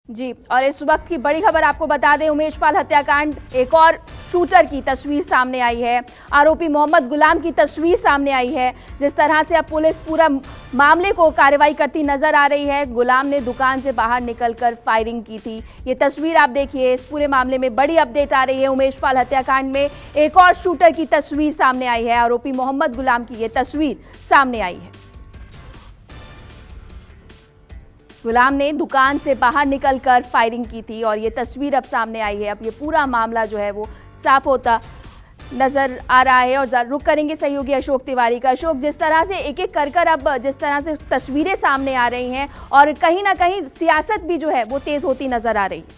जी, और इस वक्त की बड़ी खबर आपको बता दें, उमेश पाल हत्याकांड, एक और शूटर की तस्वीर सामने आई है। आरोपी मोहम्मद गुलाम की तस्वीर सामने आई है। जिस तरह से अब पुलिस पूरा मामले को कार्रवाई करती नजर आ रही है। गुलाम ने दुकान से बाहर निकलकर फायरिंग की थी। ये तस्वीर आप देखिए। इस पूरे मामले में बड़ी अपडेट आ रही है। उमेश पाल हत्याकांड में एक और शूटर की तस्वीर सामने आई है। आरोपी मोहम्मद गुलाम की ये तस्वीर सामने आई है। गुलाम ने दुकान से बाहर निकलकर फायरिंग की थी और ये तस्वीर अब सामने आई है। अब ये पूरा मामला जो है वो साफ होता नजर आ रहा है। और रुक करेंगे सहयोगी अशोक तिवारी का। अशोक, जिस तरह से एक एक कर अब जिस तरह से तस्वीरें सामने आ रही हैं और कहीं ना कहीं सियासत भी जो है वो तेज होती नजर आ रही है।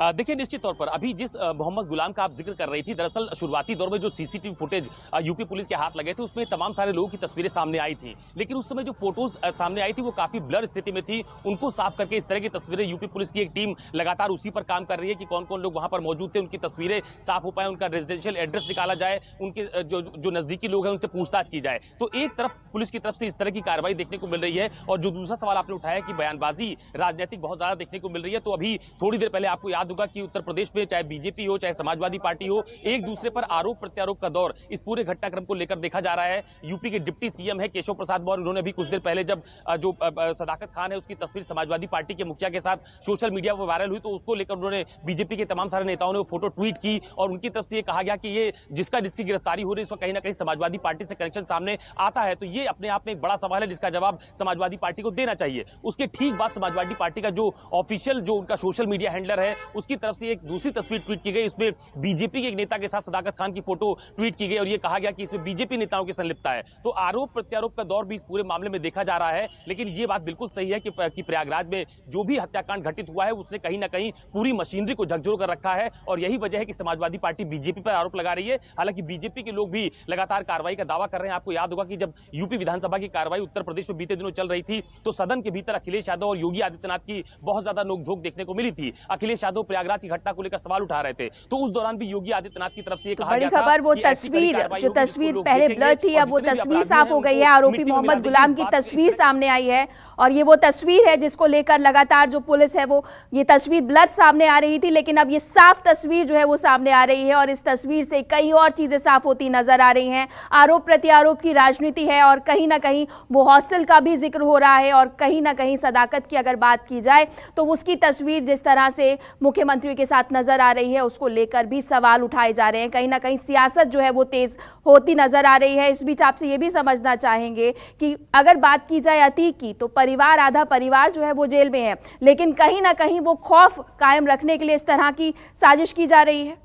देखिए, निश्चित तौर पर अभी जिस मोहम्मद गुलाम का आप जिक्र कर रही थी, दरअसल शुरुआती दौर में जो सीसीटीवी फुटेज यूपी पुलिस के हाथ लगे थे उसमें तमाम सारे लोगों की तस्वीरें सामने आई थी। लेकिन उस समय जो फोटोज सामने आई थी वो काफी ब्लर स्थिति में थी। उनको साफ करके इस तरह की तस्वीरें यूपी पुलिस की एक टीम लगातार उसी पर काम कर रही है कि कौन कौन लोग वहां पर मौजूद थे, उनकी तस्वीरें साफ हो पाए, उनका रेजिडेंशियल एड्रेस निकाला जाए, उनके जो नजदीकी लोग हैं उनसे पूछताछ की जाए। तो एक तरफ पुलिस की तरफ से इस तरह की कार्रवाई देखने को मिल रही है और जो दूसरा सवाल आपने उठाया कि बयानबाजी राजनीतिक बहुत ज्यादा देखने को मिल रही है, तो अभी थोड़ी देर पहले आपको याद होगा कि उत्तर प्रदेश में चाहे बीजेपी हो चाहे समाजवादी पार्टी हो, एक दूसरे पर आरोप प्रत्यारोप का दौर इस पूरे घटनाक्रम को लेकर देखा जा रहा है। यूपी के डिप्टी सीएम है केशव प्रसाद मौर्य, उन्होंने भी कुछ देर पहले जब जो सदाकत खान है उसकी तस्वीर समाजवादी पार्टी के मुखिया के साथ सोशल मीडिया पर वायरल हुई तो उसको लेकर उन्होंने बीजेपी के तमाम सारे नेताओं ने वो फोटो ट्वीट की और उनकी तरफ से ये कहा गया कि ये जिसकी गिरफ्तारी हो रही है इसको कहीं ना कहीं समाजवादी पार्टी से कनेक्शन सामने आता है। तो ये अपने आप में एक बड़ा सवाल है जिसका जवाब समाजवादी पार्टी को देना चाहिए। उसके ठीक बाद समाजवादी पार्टी का जो ऑफिशियल जो उनका सोशल मीडिया हैंडलर है उसकी तरफ से एक दूसरी तस्वीर ट्वीट की गई। इसमें बीजेपी के एक नेता के साथ सदाकत खान की फोटो ट्वीट की गई और यह कहा गया कि इसमें बीजेपी नेताओं की संलिप्तता है। तो आरोप प्रत्यारोप का दौर भी इस पूरे मामले में देखा जा रहा है। लेकिन यह बात बिल्कुल सही है कि प्रयागराज में जो भी हत्याकांड घटित हुआ है उसने कहीं ना कहीं पूरी मशीनरी को झकझोर कर रखा है और यही वजह है कि समाजवादी पार्टी बीजेपी पर आरोप लगा रही है। हालांकि बीजेपी के लोग भी लगातार कार्रवाई का दावा कर रहे हैं। आपको याद होगा कि जब यूपी विधानसभा की कार्रवाई उत्तर प्रदेश में बीते दिनों चल रही थी तो सदन के भीतर अखिलेश यादव और योगी आदित्यनाथ की बहुत ज्यादा नोकझोंक देखने को मिली थी। अखिलेश यादव प्रयागराज की घटना को लेकर सवाल उठा रहे थे तो उस दौरान भी योगी आदित्यनाथ की तरफ से ये कहा गया था। बड़ी खबर, वो तस्वीर जो तस्वीर पहले ब्लर थी अब वो तस्वीर साफ हो गई है। आरोपी मोहम्मद गुलाम की तस्वीर सामने आई है और ये वो तस्वीर है जिसको लेकर लगातार जो पुलिस है वो ये तस्वीर ब्लर सामने आ रही थी, लेकिन अब ये साफ तस्वीर जो है वो सामने आ रही है और इस तस्वीर से कई और चीजें साफ होती नजर आ रही हैं। आरोप प्रत्यारोप की राजनीति है और कहीं ना कहीं वो हॉस्टल का भी जिक्र हो रहा है और कहीं ना कहीं सदाकत की अगर बात की जाए तो उसकी तस्वीर जिस तरह से मुख्यमंत्री के साथ नजर आ रही है उसको लेकर भी सवाल उठाए जा रहे हैं। कहीं ना कहीं सियासत जो है वो तेज होती नजर आ रही है। इस बीच आपसे ये भी समझना चाहेंगे कि अगर बात की जाए अतीक की तो परिवार, आधा परिवार जो है वो जेल में है, लेकिन कहीं ना कहीं वो खौफ कायम रखने के लिए इस तरह की साजिश की जा रही है।